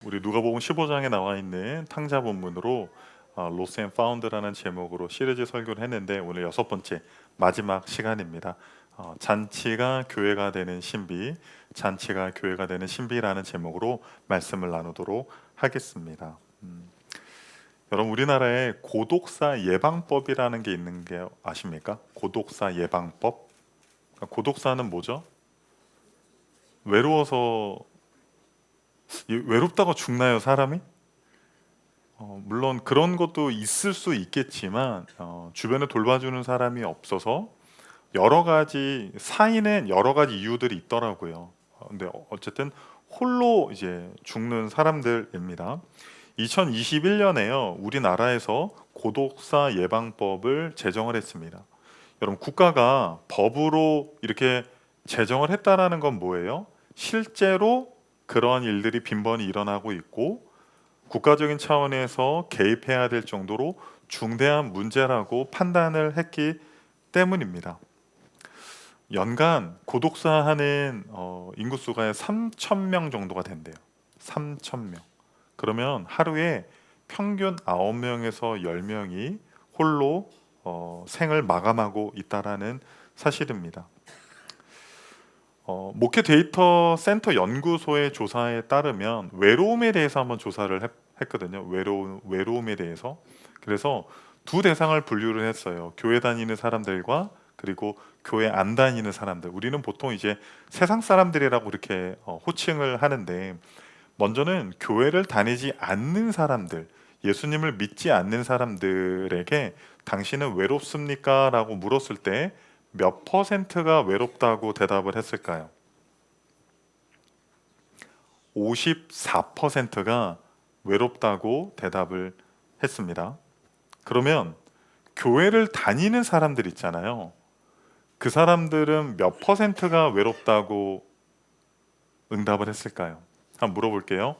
우리 누가복음 15장에 나와 있는 탕자 본문으로 로스 앤 파운드라는 제목으로 시리즈 설교를 했는데 오늘 여섯 번째 마지막 시간입니다. 잔치가 교회가 되는 신비, 잔치가 교회가 되는 신비라는 제목으로 말씀을 나누도록 하겠습니다. 여러분, 우리나라에 고독사 예방법이라는 게 있는 게 아십니까? 고독사 예방법. 고독사는 뭐죠? 외로워서 외롭다고 죽나요, 사람이? 물론 그런 것도 있을 수 있겠지만 주변에 돌봐주는 사람이 없어서 여러 가지 사인은 여러 가지 이유들이 있더라고요. 근데 어쨌든 홀로 이제 죽는 사람들입니다. 2021년에요, 우리나라에서 고독사 예방법을 제정을 했습니다. 여러분, 국가가 법으로 이렇게 제정을 했다라는 건 뭐예요? 실제로 그러한 일들이 빈번히 일어나고 있고 국가적인 차원에서 개입해야 될 정도로 중대한 문제라고 판단을 했기 때문입니다. 연간 고독사하는 인구수가 3,000명 정도가 된대요. 3,000명. 그러면 하루에 평균 9명에서 10명이 홀로 생을 마감하고 있다라는 사실입니다. 목회 데이터 센터 연구소의 조사에 따르면 외로움에 대해서 한번 조사를 했거든요. 외로움에 대해서. 그래서 두 대상을 분류를 했어요. 교회 다니는 사람들과 그리고 교회 안 다니는 사람들. 우리는 보통 이제 세상 사람들이라고 이렇게 호칭을 하는데, 먼저는 교회를 다니지 않는 사람들, 예수님을 믿지 않는 사람들에게 당신은 외롭습니까? 라고 물었을 때 몇 퍼센트가 외롭다고 대답을 했을까요? 54%가 외롭다고 대답을 했습니다. 그러면 교회를 다니는 사람들 있잖아요. 그 사람들은 몇 퍼센트가 외롭다고 응답을 했을까요? 한번 물어볼게요.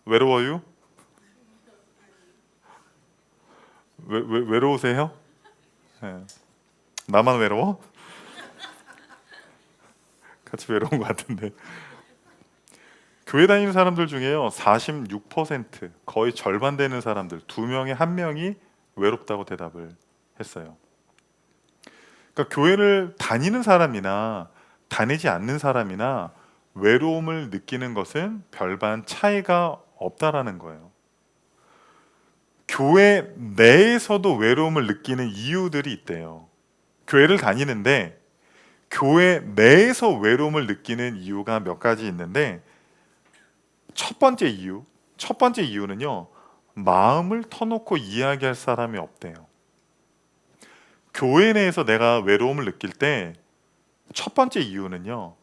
외로워요? 외로우세요? 네. 나만 외로워? 같이 외로운 것 같은데. 교회 다니는 사람들 중에요, 46%, 거의 절반 되는 사람들, 두 명에 한 명이 외롭다고 대답을 했어요. 그러니까 교회를 다니는 사람이나 다니지 않는 사람이나 외로움을 느끼는 것은 별반 차이가 없다라는 거예요. 교회 내에서도 외로움을 느끼는 이유들이 있대요. 교회를 다니는데 교회 내에서 외로움을 느끼는 이유가 몇 가지 있는데, 첫 번째 이유는요, 마음을 터놓고 이야기할 사람이 없대요. 교회 내에서 내가 외로움을 느낄 때 첫 번째 이유는요,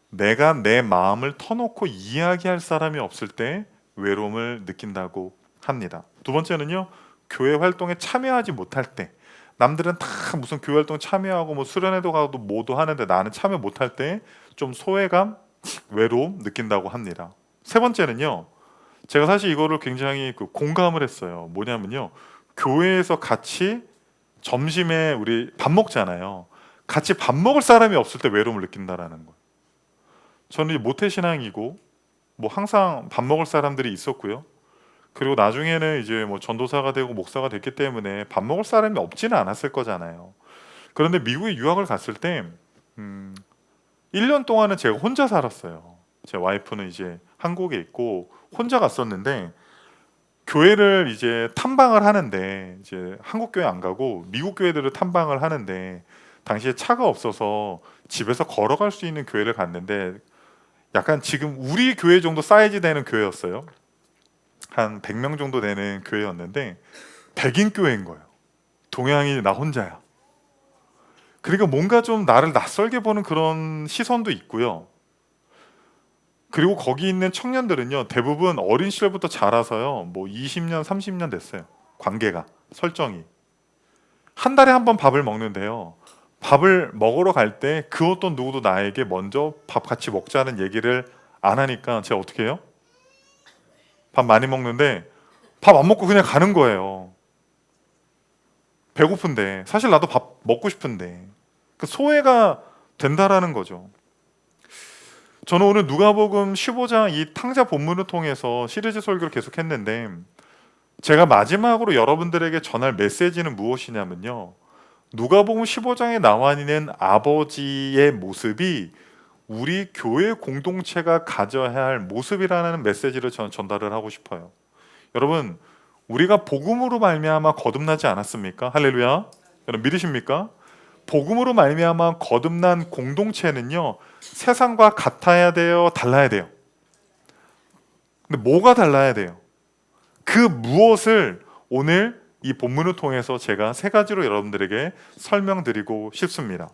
내가 내 마음을 터놓고 이야기할 사람이 없을 때 외로움을 느낀다고 합니다. 두 번째는요, 교회 활동에 참여하지 못할 때, 남들은 다 무슨 교회 활동 참여하고 뭐 수련회도 가고 뭐도 하는데 나는 참여 못할 때 좀 소외감, 외로움 느낀다고 합니다. 세 번째는요, 제가 사실 이거를 굉장히 공감을 했어요. 뭐냐면요, 교회에서 같이 점심에 우리 밥 먹잖아요. 같이 밥 먹을 사람이 없을 때 외로움을 느낀다라는 거예요. 저는 이제 모태신앙이고 뭐 항상 밥 먹을 사람들이 있었고요. 그리고 나중에는 이제 뭐 전도사가 되고 목사가 됐기 때문에 밥 먹을 사람이 없지는 않았을 거잖아요. 그런데 미국에 유학을 갔을 때 1년 동안은 제가 혼자 살았어요. 제 와이프는 이제 한국에 있고 혼자 갔었는데, 교회를 이제 탐방을 하는데 이제 한국 교회 안 가고 미국 교회들을 탐방을 하는데, 당시에 차가 없어서 집에서 걸어갈 수 있는 교회를 갔는데 약간 지금 우리 교회 정도 사이즈 되는 교회였어요. 한 100명 정도 되는 교회였는데 백인 교회인 거예요. 동양인 나 혼자야. 그러니까 뭔가 좀 나를 낯설게 보는 그런 시선도 있고요. 그리고 거기 있는 청년들은요, 대부분 어린 시절부터 자라서요, 뭐 20년, 30년 됐어요. 관계가, 설정이. 한 달에 한 번 밥을 먹는데요, 밥을 먹으러 갈 때 그 어떤 누구도 나에게 먼저 밥 같이 먹자는 얘기를 안 하니까 제가 어떻게 해요? 밥 많이 먹는데 밥 안 먹고 그냥 가는 거예요. 배고픈데, 사실 나도 밥 먹고 싶은데. 그 소외가 된다라는 거죠. 저는 오늘 누가복음 15장 이 탕자 본문을 통해서 시리즈 설교를 계속했는데 제가 마지막으로 여러분들에게 전할 메시지는 무엇이냐면요, 누가복음 15장에 나와 있는 아버지의 모습이 우리 교회 공동체가 가져야 할 모습이라는 메시지를 저는 전달을 하고 싶어요. 여러분, 우리가 복음으로 말미암아 거듭나지 않았습니까? 할렐루야. 여러분 믿으십니까? 복음으로 말미암아 거듭난 공동체는요, 세상과 같아야 돼요, 달라야 돼요? 근데 뭐가 달라야 돼요? 그 무엇을 오늘 이 본문을 통해서 제가 세 가지로 여러분들에게 설명드리고 싶습니다.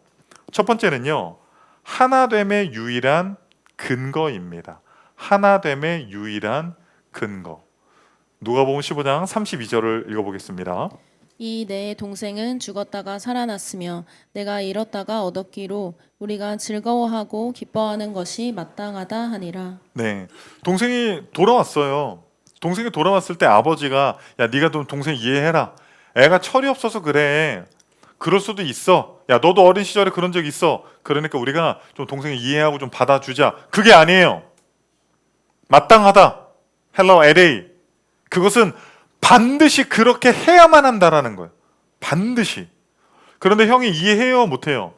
첫 번째는요, 하나됨의 유일한 근거입니다. 하나됨의 유일한 근거. 누가복음 15장 32절을 읽어보겠습니다. 이 내 동생은 죽었다가 살아났으며 내가 잃었다가 얻었기로 우리가 즐거워하고 기뻐하는 것이 마땅하다 하니라. 네, 동생이 돌아왔어요. 동생이 돌아왔을 때 아버지가, 야, 네가 좀 동생 이해해라. 애가 철이 없어서 그래. 그럴 수도 있어. 야, 너도 어린 시절에 그런 적 있어. 그러니까 우리가 좀 동생을 이해하고 좀 받아주자. 그게 아니에요. 마땅하다. 헬로 LA. 그것은 반드시 그렇게 해야만 한다라는 거예요. 반드시. 그런데 형이 이해해요, 못해요?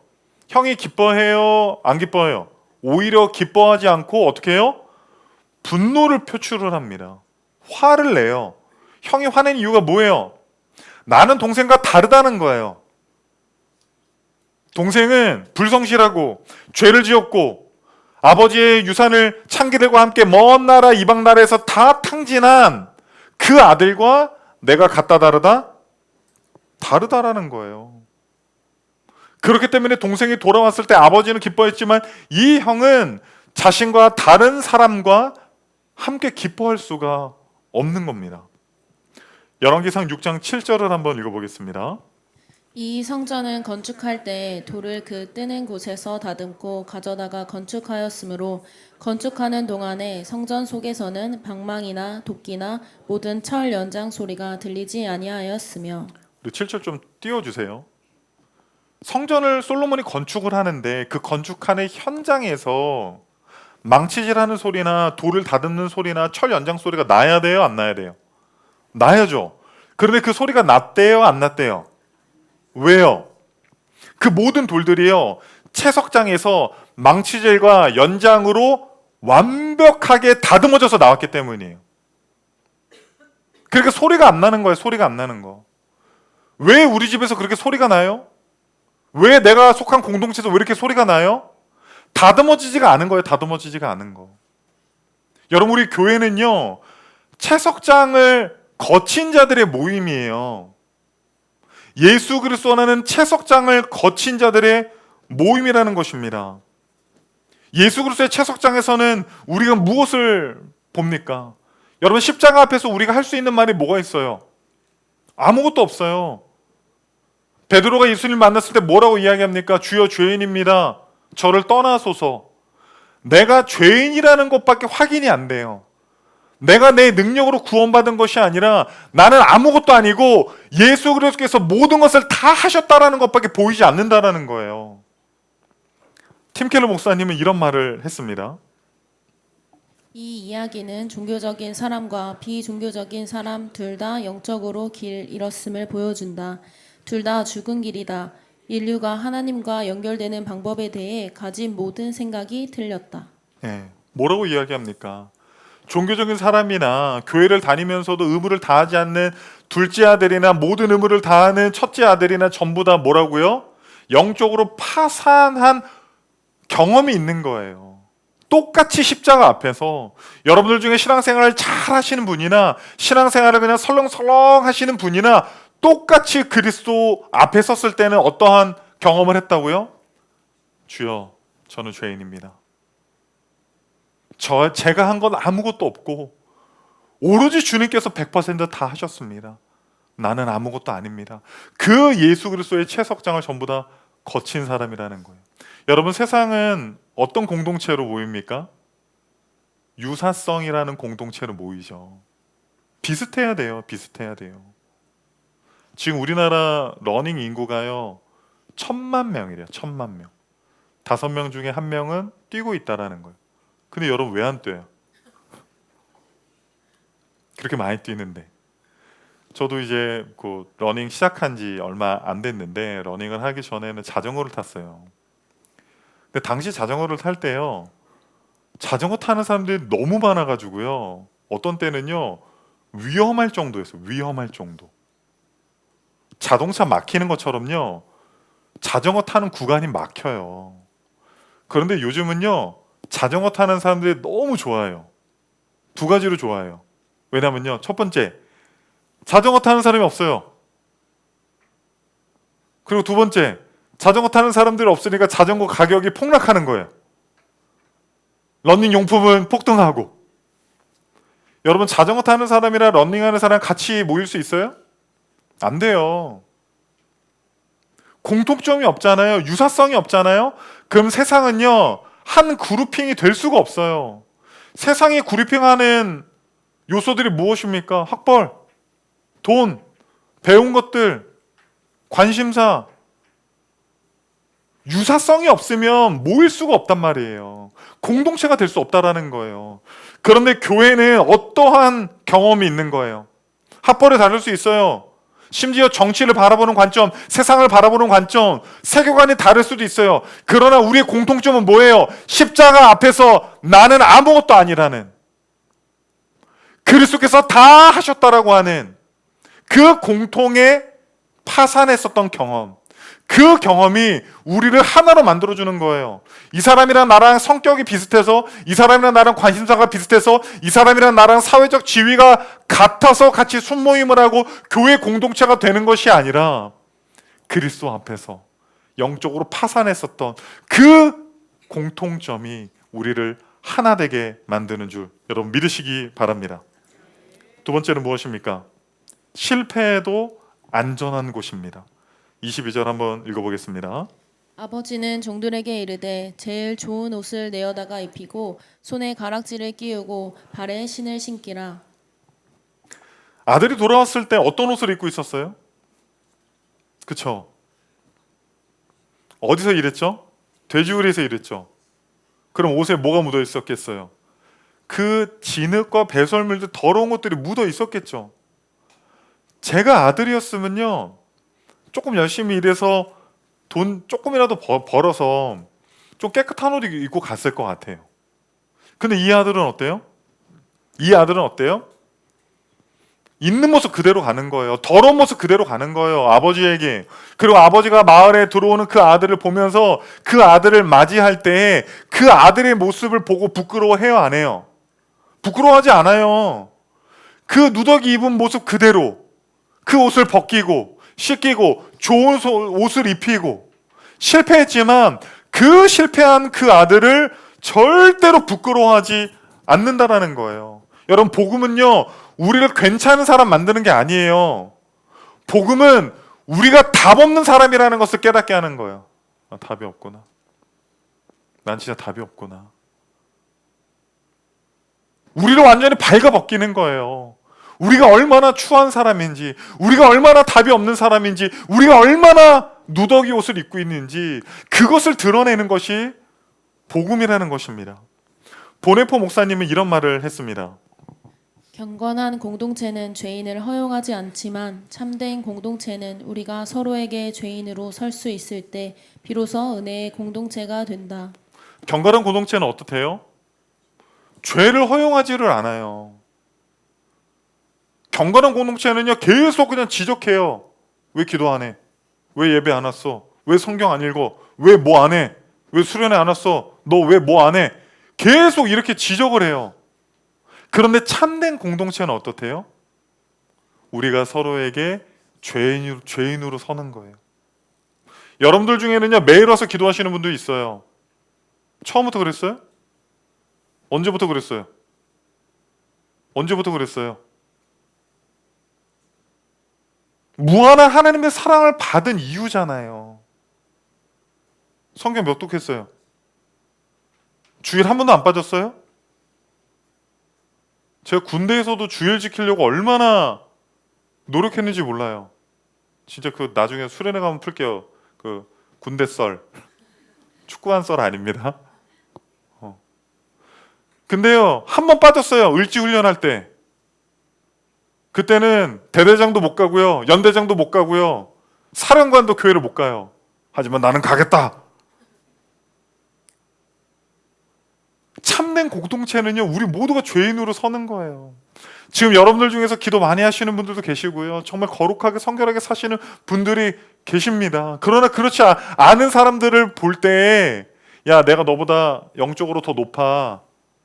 형이 기뻐해요, 안 기뻐해요? 오히려 기뻐하지 않고 어떻게 해요? 분노를 표출을 합니다. 화를 내요. 형이 화낸 이유가 뭐예요? 나는 동생과 다르다는 거예요. 동생은 불성실하고 죄를 지었고 아버지의 유산을 창기들과 함께 먼 나라 이방 나라에서 다 탕진한 그 아들과 내가 같다 다르다? 다르다라는 거예요. 그렇기 때문에 동생이 돌아왔을 때 아버지는 기뻐했지만 이 형은 자신과 다른 사람과 함께 기뻐할 수가 없는 겁니다. 열왕기상 6장 7절을 한번 읽어보겠습니다. 이 성전은 건축할 때 돌을 그 뜨는 곳에서 다듬고 가져다가 건축하였으므로 건축하는 동안에 성전 속에서는 방망이나 도끼나 모든 철 연장 소리가 들리지 아니하였으며. 우리 7절 좀 띄워주세요. 성전을 솔로몬이 건축을 하는데 그 건축하는 현장에서 망치질하는 소리나 돌을 다듬는 소리나 철 연장 소리가 나야 돼요, 안 나야 돼요? 나야죠. 그런데 그 소리가 났대요, 안 났대요? 왜요? 그 모든 돌들이요, 채석장에서 망치질과 연장으로 완벽하게 다듬어져서 나왔기 때문이에요. 그러니까 소리가 안 나는 거예요. 소리가 안 나는 거. 왜 우리 집에서 그렇게 소리가 나요? 왜 내가 속한 공동체에서 왜 이렇게 소리가 나요? 다듬어지지가 않은 거예요. 다듬어지지가 않은 거. 여러분, 우리 교회는요, 채석장을 거친 자들의 모임이에요. 예수 그리스도라는 채석장을 거친 자들의 모임이라는 것입니다. 예수 그리스도의 채석장에서는 우리가 무엇을 봅니까? 여러분, 십자가 앞에서 우리가 할 수 있는 말이 뭐가 있어요? 아무것도 없어요. 베드로가 예수님 만났을 때 뭐라고 이야기합니까? 주여, 죄인입니다. 저를 떠나소서. 내가 죄인이라는 것밖에 확인이 안 돼요. 내가 내 능력으로 구원받은 것이 아니라 나는 아무것도 아니고 예수 그리스도께서 모든 것을 다 하셨다라는 것밖에 보이지 않는다라는 거예요. 팀 켈러 목사님은 이런 말을 했습니다. 이 이야기는 종교적인 사람과 비종교적인 사람 둘 다 영적으로 길 잃었음을 보여준다. 둘 다 죽은 길이다. 인류가 하나님과 연결되는 방법에 대해 가진 모든 생각이 틀렸다. 예, 뭐라고 이야기합니까? 종교적인 사람이나 교회를 다니면서도 의무를 다하지 않는 둘째 아들이나 모든 의무를 다하는 첫째 아들이나 전부 다 뭐라고요? 영적으로 파산한 경험이 있는 거예요. 똑같이 십자가 앞에서 여러분들 중에 신앙생활을 잘 하시는 분이나 신앙생활을 그냥 설렁설렁 하시는 분이나 똑같이 그리스도 앞에 섰을 때는 어떠한 경험을 했다고요? 주여, 저는 죄인입니다. 제가 한 건 아무것도 없고 오로지 주님께서 100%다 하셨습니다. 나는 아무것도 아닙니다. 그 예수 그리스도의 채석장을 전부 다 거친 사람이라는 거예요. 여러분, 세상은 어떤 공동체로 모입니까? 유사성이라는 공동체로 모이죠. 비슷해야 돼요. 비슷해야 돼요. 지금 우리나라 러닝 인구가요, 1,000만 명이래요. 1,000만 명. 5명 중에 1명은 뛰고 있다라는 거예요. 근데 여러분 왜 안 뛰어요? 그렇게 많이 뛰는데. 저도 이제 그 러닝 시작한 지 얼마 안 됐는데 러닝을 하기 전에는 자전거를 탔어요. 근데 당시 자전거를 탈 때요, 자전거 타는 사람들이 너무 많아가지고요, 어떤 때는요 위험할 정도였어요. 위험할 정도. 자동차 막히는 것처럼요 자전거 타는 구간이 막혀요. 그런데 요즘은요 자전거 타는 사람들이 너무 좋아요. 두 가지로 좋아요. 왜냐면요, 첫 번째, 자전거 타는 사람이 없어요. 그리고 두 번째, 자전거 타는 사람들이 없으니까 자전거 가격이 폭락하는 거예요. 러닝 용품은 폭등하고. 여러분, 자전거 타는 사람이랑 러닝하는 사람 같이 모일 수 있어요? 안 돼요. 공통점이 없잖아요. 유사성이 없잖아요. 그럼 세상은요 한 그룹핑이 될 수가 없어요. 세상이 그룹핑하는 요소들이 무엇입니까? 학벌, 돈, 배운 것들, 관심사. 유사성이 없으면 모일 수가 없단 말이에요. 공동체가 될 수 없다라는 거예요. 그런데 교회는 어떠한 경험이 있는 거예요. 학벌이 다를 수 있어요. 심지어 정치를 바라보는 관점, 세상을 바라보는 관점, 세계관이 다를 수도 있어요. 그러나 우리의 공통점은 뭐예요? 십자가 앞에서 나는 아무것도 아니라는, 그리스도께서 다 하셨다라고 하는 그 공통의 파산했었던 경험, 그 경험이 우리를 하나로 만들어주는 거예요. 이 사람이랑 나랑 성격이 비슷해서, 이 사람이랑 나랑 관심사가 비슷해서, 이 사람이랑 나랑 사회적 지위가 같아서 같이 순모임을 하고 교회 공동체가 되는 것이 아니라 그리스도 앞에서 영적으로 파산했었던 그 공통점이 우리를 하나 되게 만드는 줄 여러분 믿으시기 바랍니다. 두 번째는 무엇입니까? 실패해도 안전한 곳입니다. 22절 한번 읽어보겠습니다. 아버지는 종들에게 이르되 제일 좋은 옷을 내어다가 입히고 손에 가락지를 끼우고 발에 신을 신기라. 아들이 돌아왔을 때 어떤 옷을 입고 있었어요? 그쵸? 어디서 일했죠? 돼지우리에서 일했죠. 그럼 옷에 뭐가 묻어 있었겠어요? 그 진흙과 배설물들, 더러운 것들이 묻어 있었겠죠. 제가 아들이었으면요 조금 열심히 일해서 돈 조금이라도 벌어서 좀 깨끗한 옷 입고 갔을 것 같아요. 근데 이 아들은 어때요? 이 아들은 어때요? 있는 모습 그대로 가는 거예요. 더러운 모습 그대로 가는 거예요, 아버지에게. 그리고 아버지가 마을에 들어오는 그 아들을 보면서 그 아들을 맞이할 때 그 아들의 모습을 보고 부끄러워해요, 안 해요? 부끄러워하지 않아요. 그 누더기 입은 모습 그대로 그 옷을 벗기고 씻기고 좋은 옷을 입히고 실패했지만 그 실패한 그 아들을 절대로 부끄러워하지 않는다라는 거예요. 여러분, 복음은요 우리를 괜찮은 사람 만드는 게 아니에요. 복음은 우리가 답 없는 사람이라는 것을 깨닫게 하는 거예요. 아, 답이 없구나. 난 진짜 답이 없구나. 우리를 완전히 발가벗기는 거예요. 우리가 얼마나 추한 사람인지, 우리가 얼마나 답이 없는 사람인지, 우리가 얼마나 누더기 옷을 입고 있는지, 그것을 드러내는 것이 복음이라는 것입니다. 보네포 목사님은 이런 말을 했습니다. 경건한 공동체는 죄인을 허용하지 않지만 참된 공동체는 우리가 서로에게 죄인으로 설 수 있을 때 비로소 은혜의 공동체가 된다. 경건한 공동체는 어떻대요? 죄를 허용하지를 않아요. 경건한 공동체는요 계속 그냥 지적해요. 왜 기도 안 해? 왜 예배 안 왔어? 왜 성경 안 읽어? 왜 뭐 안 해? 왜 수련회 안 왔어? 너 왜 뭐 안 해? 계속 이렇게 지적을 해요. 그런데 참된 공동체는 어떻대요? 우리가 서로에게 죄인으로 서는 거예요. 여러분들 중에는요 매일 와서 기도하시는 분도 있어요. 처음부터 그랬어요? 언제부터 그랬어요? 언제부터 그랬어요? 무한한 하나님의 사랑을 받은 이유잖아요. 성경 몇 독했어요? 주일 한 번도 안 빠졌어요? 제가 군대에서도 주일 지키려고 얼마나 노력했는지 몰라요. 진짜 그 나중에 수련회 가면 풀게요. 그 군대 썰, 축구한 썰 아닙니다. 근데요, 한 번 빠졌어요. 을지훈련할 때. 그때는 대대장도 못 가고요, 연대장도 못 가고요, 사령관도 교회를 못 가요. 하지만 나는 가겠다. 참된 공동체는요, 우리 모두가 죄인으로 서는 거예요. 지금 여러분들 중에서 기도 많이 하시는 분들도 계시고요, 정말 거룩하게 성결하게 사시는 분들이 계십니다. 그러나 그렇지 않은 사람들을 볼 때, 야, 내가 너보다 영적으로 더 높아,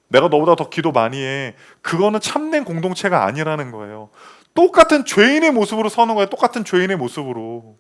내가 너보다 더 기도 많이 해, 그거는 참된 공동체가 아니라는 거예요. 똑같은 죄인의 모습으로 서는 거예요. 똑같은 죄인의 모습으로.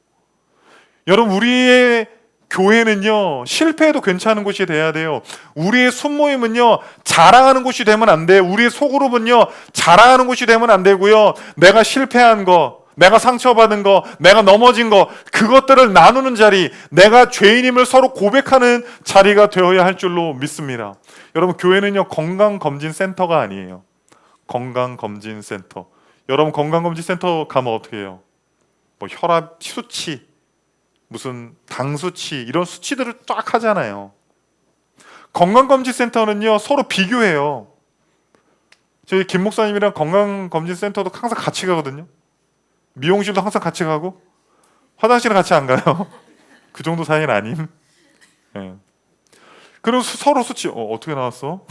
여러분, 우리의 교회는요, 실패해도 괜찮은 곳이 돼야 돼요. 우리의 순모임은요, 자랑하는 곳이 되면 안 돼요. 우리의 소그룹은요, 자랑하는 곳이 되면 안 되고요, 내가 실패한 거, 내가 상처받은 거, 내가 넘어진 거, 그것들을 나누는 자리, 내가 죄인임을 서로 고백하는 자리가 되어야 할 줄로 믿습니다. 여러분, 교회는요, 건강검진센터가 아니에요. 건강검진센터. 여러분, 건강검진센터 가면 어떻게 해요? 뭐 혈압 수치, 무슨 당 수치, 이런 수치들을 쫙 하잖아요. 건강검진센터는요, 서로 비교해요. 저희 김 목사님이랑 건강검진센터도 항상 같이 가거든요. 미용실도 항상 같이 가고, 화장실은 같이 안 가요. 그 정도 사이는 아님. 네. 그럼 서로 수치, 어떻게 나왔어?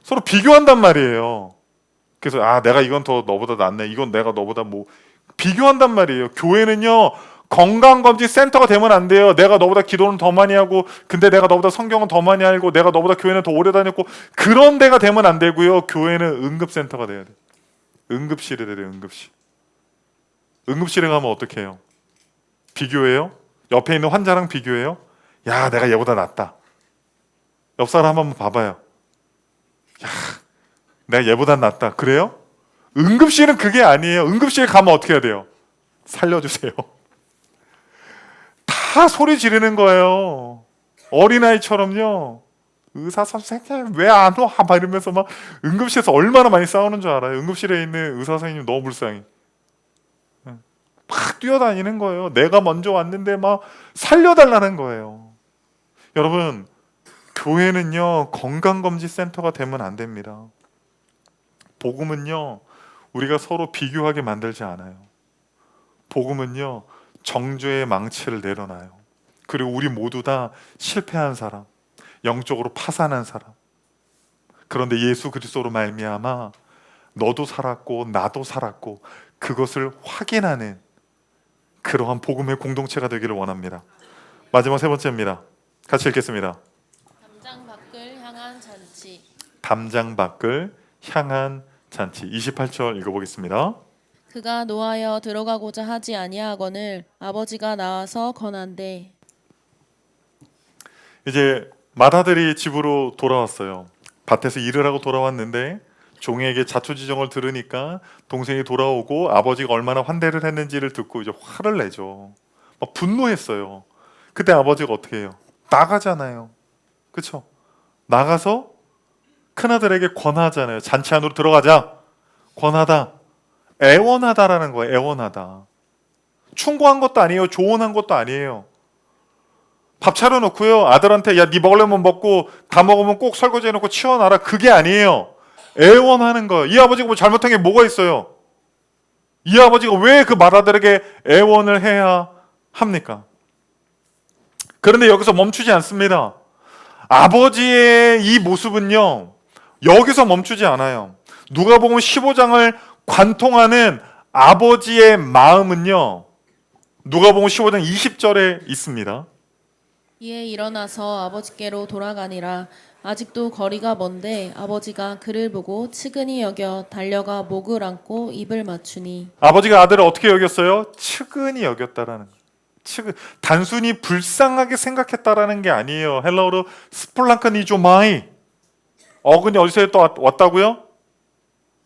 서로 비교한단 말이에요. 그래서 내가 이건 더 너보다 낫네, 이건 내가 너보다 뭐, 비교한단 말이에요. 교회는요, 건강검진 센터가 되면 안 돼요. 내가 너보다 기도는 더 많이 하고, 근데 내가 너보다 성경은 더 많이 알고, 내가 너보다 교회는 더 오래 다녔고, 그런 데가 되면 안 되고요. 교회는 응급센터가 돼야 돼요. 응급실이 돼야 돼요. 응급실. 응급실에 가면 어떻게 해요? 비교해요? 옆에 있는 환자랑 비교해요? 야, 내가 얘보다 낫다. 옆 사람 한번 봐봐요. 야, 내가 얘보다 낫다. 그래요? 응급실은 그게 아니에요. 응급실에 가면 어떻게 해야 돼요? 살려주세요. 다 소리 지르는 거예요. 어린아이처럼요. 의사 선생님 왜 안 와? 막 이러면서 막 응급실에서 얼마나 많이 싸우는 줄 알아요. 응급실에 있는 의사 선생님 너무 불쌍해. 막 뛰어다니는 거예요. 내가 먼저 왔는데 막 살려달라는 거예요. 여러분, 교회는요, 건강검진센터가 되면 안 됩니다. 복음은요, 우리가 서로 비교하게 만들지 않아요. 복음은요, 정죄의 망치를 내려놔요. 그리고 우리 모두 다 실패한 사람, 영적으로 파산한 사람. 그런데 예수 그리스도로 말미암아 너도 살았고 나도 살았고, 그것을 확인하는 그러한 복음의 공동체가 되기를 원합니다. 마지막 세 번째입니다. 같이 읽겠습니다. 담장 밖을 향한 잔치. 담장 밖을 향한 잔치. 28절 읽어보겠습니다. 그가 노하여 들어가고자 하지 아니하거늘 아버지가 나와서 권한대. 이제 맏아들이 집으로 돌아왔어요. 밭에서 일을 하고 돌아왔는데 종에게 자초지종을 들으니까 동생이 돌아오고 아버지가 얼마나 환대를 했는지를 듣고 이제 화를 내죠. 막 분노했어요. 그때 아버지가 어떻게 해요? 나가잖아요. 그렇죠? 나가서 큰아들에게 권하잖아요. 잔치 안으로 들어가자. 권하다. 애원하다라는 거예요. 애원하다. 충고한 것도 아니에요. 조언한 것도 아니에요. 밥 차려놓고요, 아들한테 야, 네 먹으려면 먹고 다 먹으면 꼭 설거지 해놓고 치워놔라. 그게 아니에요. 애원하는 거예요. 이 아버지가 뭐 잘못한 게 뭐가 있어요? 이 아버지가 왜 그 맏아들에게 애원을 해야 합니까? 그런데 여기서 멈추지 않습니다. 아버지의 이 모습은요, 여기서 멈추지 않아요. 누가복음 15장을 관통하는 아버지의 마음은요, 누가복음 15장 20절에 있습니다. 이에 일어나서 아버지께로 돌아가니라. 아직도 거리가 먼데 아버지가 그를 보고 측은히 여겨 달려가 목을 안고 입을 맞추니. 아버지가 아들을 어떻게 여겼어요? 측은히 여겼다라는 거예요. 단순히 불쌍하게 생각했다라는 게 아니에요. 헬라어로 스플랑크니조마이. 어근이 어디서 또 왔다고요?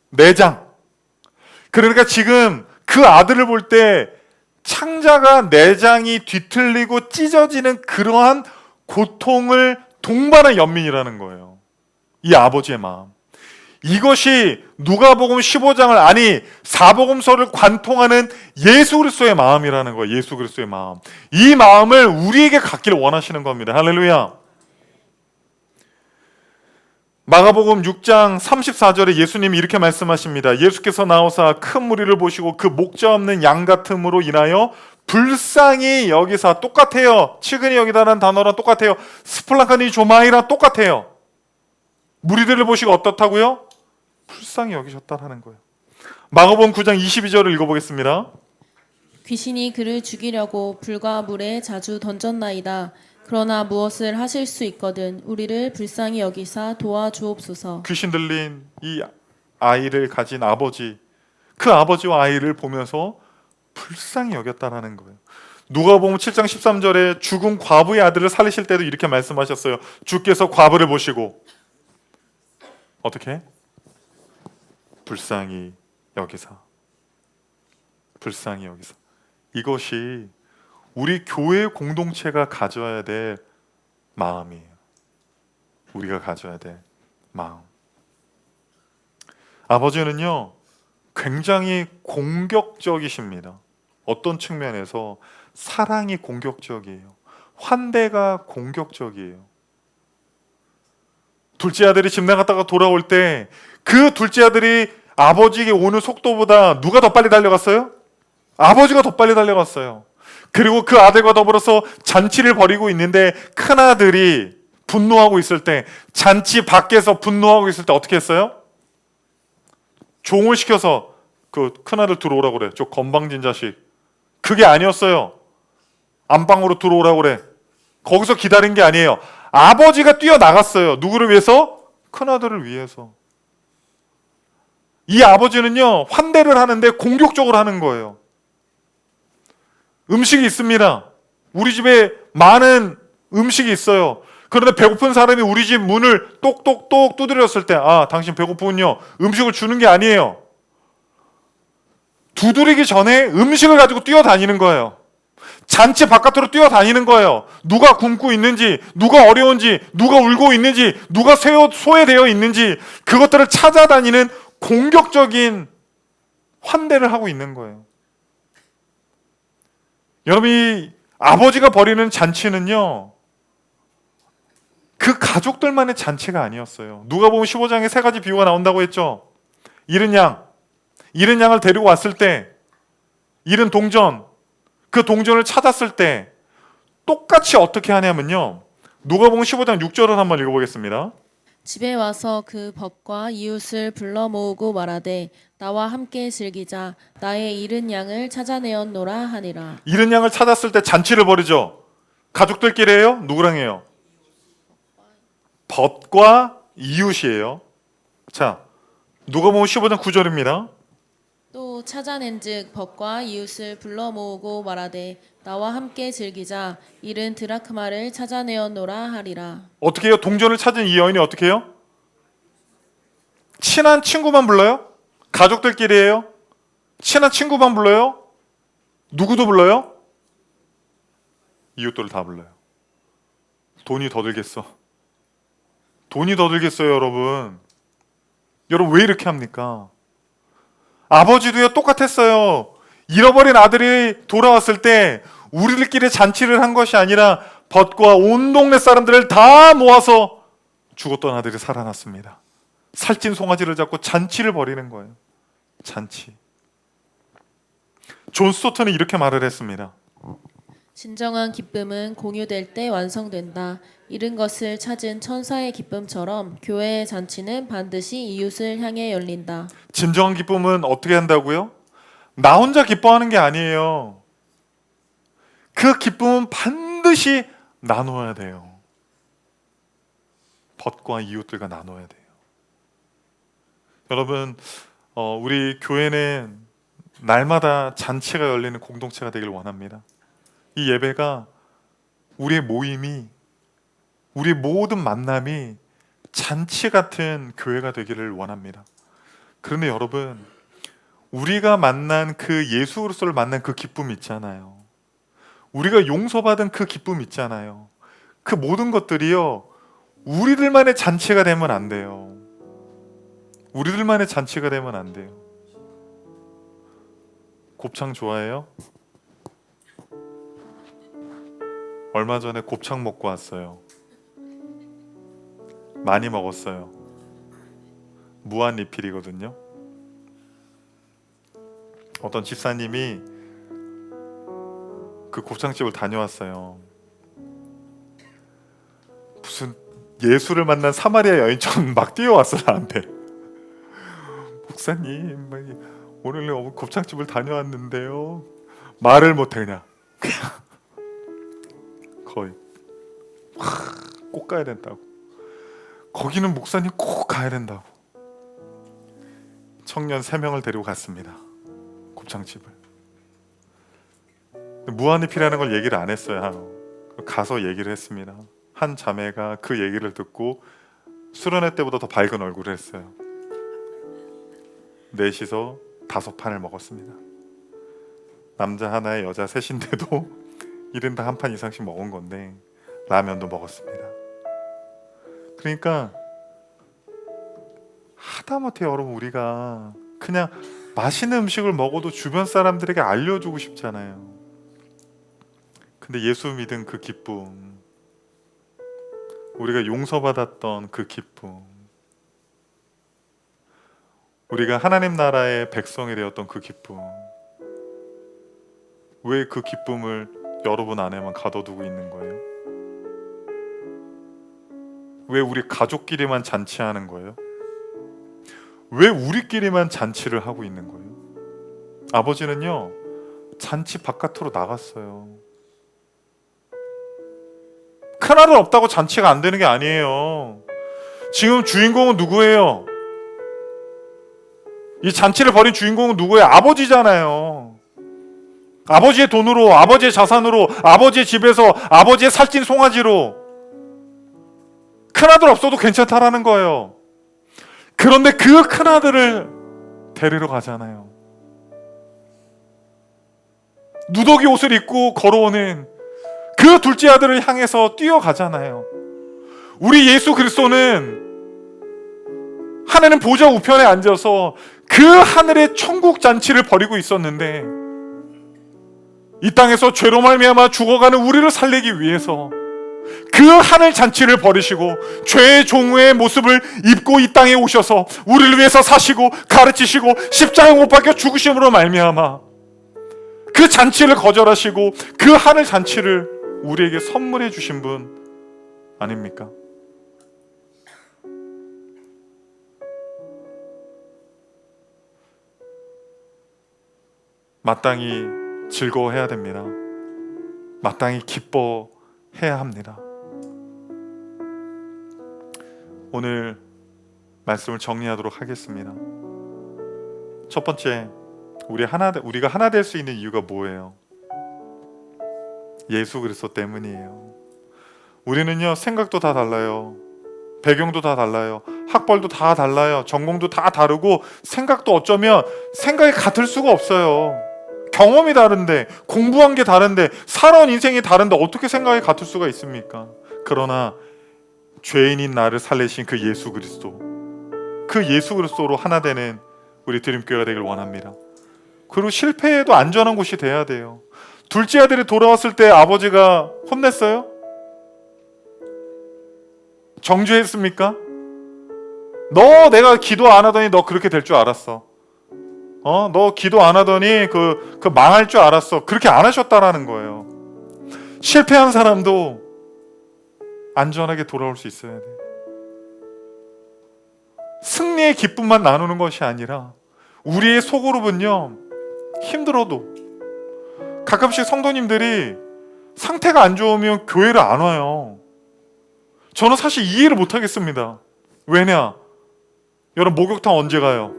내장. 그러니까 지금 그 아들을 볼 때 창자가 내장이 뒤틀리고 찢어지는 그러한 고통을 동반한 연민이라는 거예요. 이 아버지의 마음. 이것이 누가복음 15장을 아니 사복음서를 관통하는 예수 그리스도의 마음이라는 거예요. 예수 그리스도의 마음. 이 마음을 우리에게 갖기를 원하시는 겁니다. 할렐루야. 마가복음 6장 34절에 예수님이 이렇게 말씀하십니다. 예수께서 나오사 큰 무리를 보시고 그 목자 없는 양 같음으로 인하여 불쌍히 여기사, 똑같아요. 측은히 여기다라는 단어랑 똑같아요. 스플라카니 조마이랑 똑같아요. 무리들을 보시고 어떻다고요? 불쌍히 여기셨다라는 거예요. 마가복음 9장 22절을 읽어보겠습니다. 귀신이 그를 죽이려고 불과 물에 자주 던졌나이다. 그러나 무엇을 하실 수 있거든 우리를 불쌍히 여기사 도와주옵소서. 귀신 들린 이 아이를 가진 아버지, 그 아버지와 아이를 보면서 불쌍히 여겼다라는 거예요. 누가복음 7장 13절에 죽은 과부의 아들을 살리실 때도 이렇게 말씀하셨어요. 주께서 과부를 보시고 어떻게? 불쌍히 여기사. 불쌍히 여기사. 이것이 우리 교회 공동체가 가져야 될 마음이에요. 우리가 가져야 될 마음. 아버지는요, 굉장히 공격적이십니다. 어떤 측면에서 사랑이 공격적이에요. 환대가 공격적이에요. 둘째 아들이 집 나갔다가 돌아올 때 그 둘째 아들이 아버지에게 오는 속도보다 누가 더 빨리 달려갔어요? 아버지가 더 빨리 달려갔어요. 그리고 그 아들과 더불어서 잔치를 벌이고 있는데 큰 아들이 분노하고 있을 때, 잔치 밖에서 분노하고 있을 때 어떻게 했어요? 종을 시켜서 그 큰 아들 들어오라고 그래. 저 건방진 자식. 그게 아니었어요. 안방으로 들어오라고 그래. 거기서 기다린 게 아니에요. 아버지가 뛰어나갔어요. 누구를 위해서? 큰 아들을 위해서. 이 아버지는요, 환대를 하는데 공격적으로 하는 거예요. 음식이 있습니다. 우리 집에 많은 음식이 있어요. 그런데 배고픈 사람이 우리 집 문을 똑똑똑 두드렸을 때, 아, 당신 배고프군요. 음식을 주는 게 아니에요. 두드리기 전에 음식을 가지고 뛰어다니는 거예요. 잔치 바깥으로 뛰어다니는 거예요. 누가 굶고 있는지, 누가 어려운지, 누가 울고 있는지, 누가 소외되어 있는지, 그것들을 찾아다니는 공격적인 환대를 하고 있는 거예요. 여러분, 이 아버지가 벌이는 잔치는요, 그 가족들만의 잔치가 아니었어요. 누가복음 15장에 세 가지 비유가 나온다고 했죠. 잃은 양을 데리고 왔을 때, 잃은 동전, 그 동전을 찾았을 때 똑같이 어떻게 하냐면요, 누가복음 15장 6절을 한번 읽어보겠습니다. 집에 와서 그 벗과 이웃을 불러 모으고 말하되 나와 함께 즐기자. 나의 잃은 양을 찾아내었노라 하니라. 잃은 양을 찾았을 때 잔치를 벌이죠. 가족들끼리 해요? 누구랑 해요? 벗과 이웃이에요. 자, 누가복음 15장 9절입니다. 또 찾아낸즉 벗과 이웃을 불러 모으고 말하되 나와 함께 즐기자. 잃은 드라크마를 찾아내었노라 하리라. 어떻게 해요? 동전을 찾은 이 여인이 어떻게 해요? 친한 친구만 불러요? 가족들끼리 해요? 친한 친구만 불러요? 누구도 불러요? 이웃들을 다 불러요. 돈이 더 들겠어. 돈이 더 들겠어요, 여러분. 여러분, 왜 이렇게 합니까? 아버지도요, 똑같았어요. 잃어버린 아들이 돌아왔을 때 우리들끼리 잔치를 한 것이 아니라 벗과 온 동네 사람들을 다 모아서 죽었던 아들이 살아났습니다. 살찐 송아지를 잡고 잔치를 벌이는 거예요. 잔치. 존 스토트는 이렇게 말을 했습니다. 진정한 기쁨은 공유될 때 완성된다. 잃은 것을 찾은 천사의 기쁨처럼 교회의 잔치는 반드시 이웃을 향해 열린다. 진정한 기쁨은 어떻게 한다고요? 나 혼자 기뻐하는 게 아니에요. 그 기쁨은 반드시 나눠야 돼요. 벗과 이웃들과 나눠야 돼요. 여러분, 우리 교회는 날마다 잔치가 열리는 공동체가 되길 원합니다. 이 예배가, 우리의 모임이, 우리 모든 만남이 잔치 같은 교회가 되기를 원합니다. 그런데 여러분, 우리가 만난 그 예수 그리스도를 만난 그 기쁨 있잖아요. 우리가 용서받은 그 기쁨 있잖아요. 그 모든 것들이요, 우리들만의 잔치가 되면 안 돼요. 우리들만의 잔치가 되면 안 돼요. 곱창 좋아해요? 얼마 전에 곱창 먹고 왔어요. 많이 먹었어요. 무한리필이거든요. 어떤 집사님이 그 곱창집을 다녀왔어요. 무슨 예수를 만난 사마리아 여인처럼 막 뛰어왔어 나한테. 목사님, 오늘 곱창집을 다녀왔는데요. 말을 못해 그냥 거의 꼭 가야 된다고. 거기는 목사님 꼭 가야 된다고. 청년 3명을 데리고 갔습니다. 곱창집을. 무한리필이라는 걸 얘기를 안 했어요. 가서 얘기를 했습니다. 한 자매가 그 얘기를 듣고 수련회 때보다 더 밝은 얼굴을 했어요. 넷이서 5판을 먹었습니다. 남자 하나에 여자 셋인데도 1인당 한 판 이상씩 먹은 건데 라면도 먹었습니다. 그러니까 하다못해 여러분 우리가 그냥 맛있는 음식을 먹어도 주변 사람들에게 알려주고 싶잖아요. 근데 예수 믿은 그 기쁨, 우리가 용서받았던 그 기쁨, 우리가 하나님 나라의 백성이 되었던 그 기쁨, 왜 그 기쁨을 여러분 안에만 가둬두고 있는 거예요? 왜 우리 가족끼리만 잔치하는 거예요? 왜 우리끼리만 잔치를 하고 있는 거예요? 아버지는요, 잔치 바깥으로 나갔어요. 큰아들 없다고 잔치가 안 되는 게 아니에요. 지금 주인공은 누구예요? 이 잔치를 벌인 주인공은 누구예요? 아버지잖아요. 아버지의 돈으로, 아버지의 자산으로, 아버지의 집에서, 아버지의 살찐 송아지로. 큰아들 없어도 괜찮다라는 거예요. 그런데 그 큰아들을 데리러 가잖아요. 누더기 옷을 입고 걸어오는 그 둘째 아들을 향해서 뛰어가잖아요. 우리 예수 그리스도는 하나님 보좌 우편에 앉아서 그 하늘의 천국 잔치를 벌이고 있었는데 이 땅에서 죄로 말미암아 죽어가는 우리를 살리기 위해서 그 하늘 잔치를 벌이시고 죄의 종의 모습을 입고 이 땅에 오셔서 우리를 위해서 사시고 가르치시고 십자가에 못 박혀 죽으심으로 말미암아 그 잔치를 거절하시고 그 하늘 잔치를 우리에게 선물해 주신 분 아닙니까? 마땅히 즐거워해야 됩니다. 마땅히 기뻐해야 합니다. 오늘 말씀을 정리하도록 하겠습니다. 첫 번째, 우리가 하나 될 수 있는 이유가 뭐예요? 예수 그리스도 때문이에요. 우리는요, 생각도 다 달라요. 배경도 다 달라요. 학벌도 다 달라요. 전공도 다 다르고 생각도 어쩌면 생각이 같을 수가 없어요. 경험이 다른데, 공부한 게 다른데, 살아온 인생이 다른데 어떻게 생각이 같을 수가 있습니까? 그러나 죄인인 나를 살리신 그 예수 그리스도, 그 예수 그리스도로 하나 되는 우리 드림교회가 되길 원합니다. 그리고 실패해도 안전한 곳이 돼야 돼요. 둘째 아들이 돌아왔을 때 아버지가 혼냈어요? 정죄했습니까? 내가 기도 안 하더니 너 그렇게 될 줄 알았어. 너 기도 안 하더니 그 망할 줄 알았어. 그렇게 안 하셨다라는 거예요. 실패한 사람도 안전하게 돌아올 수 있어야 돼. 승리의 기쁨만 나누는 것이 아니라 우리의 속으로는요, 힘들어도 가끔씩 성도님들이 상태가 안 좋으면 교회를 안 와요. 저는 사실 이해를 못 하겠습니다. 왜냐? 여러분, 목욕탕 언제 가요?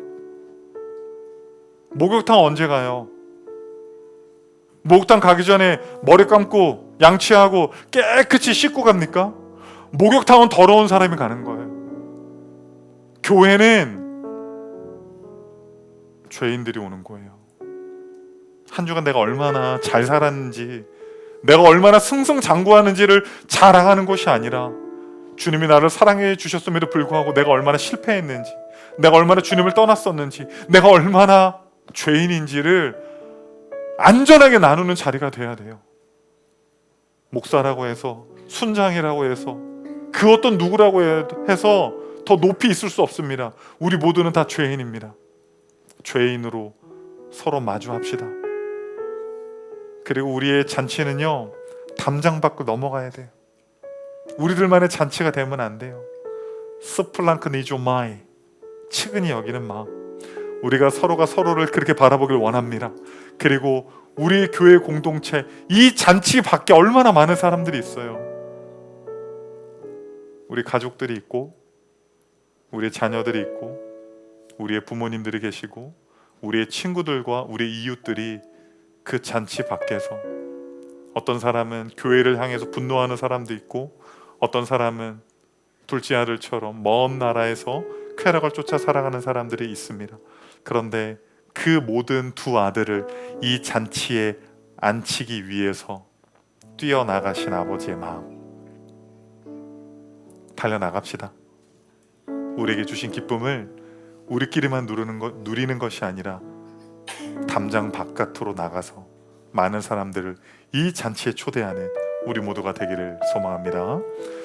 목욕탕 언제 가요? 목욕탕 가기 전에 머리 감고 양치하고 깨끗이 씻고 갑니까? 목욕탕은 더러운 사람이 가는 거예요. 교회는 죄인들이 오는 거예요. 한 주간 내가 얼마나 잘 살았는지, 내가 얼마나 승승장구하는지를 자랑하는 것이 아니라 주님이 나를 사랑해 주셨음에도 불구하고 내가 얼마나 실패했는지, 내가 얼마나 주님을 떠났었는지, 내가 얼마나 죄인인지를 안전하게 나누는 자리가 돼야 돼요. 목사라고 해서, 순장이라고 해서, 그 어떤 누구라고 해서 더 높이 있을 수 없습니다. 우리 모두는 다 죄인입니다. 죄인으로 서로 마주합시다. 그리고 우리의 잔치는요, 담장 밖을 넘어가야 돼요. 우리들만의 잔치가 되면 안 돼요. 스플랑크 니조마이, 측은히 여기는 마음. 우리가 서로가 서로를 그렇게 바라보길 원합니다. 그리고 우리 교회 공동체, 이 잔치 밖에 얼마나 많은 사람들이 있어요. 우리 가족들이 있고, 우리의 자녀들이 있고, 우리의 부모님들이 계시고, 우리의 친구들과 우리의 이웃들이 그 잔치 밖에서, 어떤 사람은 교회를 향해서 분노하는 사람도 있고, 어떤 사람은 둘째 아들처럼 먼 나라에서 쾌락을 쫓아 살아가는 사람들이 있습니다. 그런데 그 모든 두 아들을 이 잔치에 앉히기 위해서 뛰어나가신 아버지의 마음, 달려나갑시다. 우리에게 주신 기쁨을 우리끼리만 누리는 것이 아니라 담장 바깥으로 나가서 많은 사람들을 이 잔치에 초대하는 우리 모두가 되기를 소망합니다.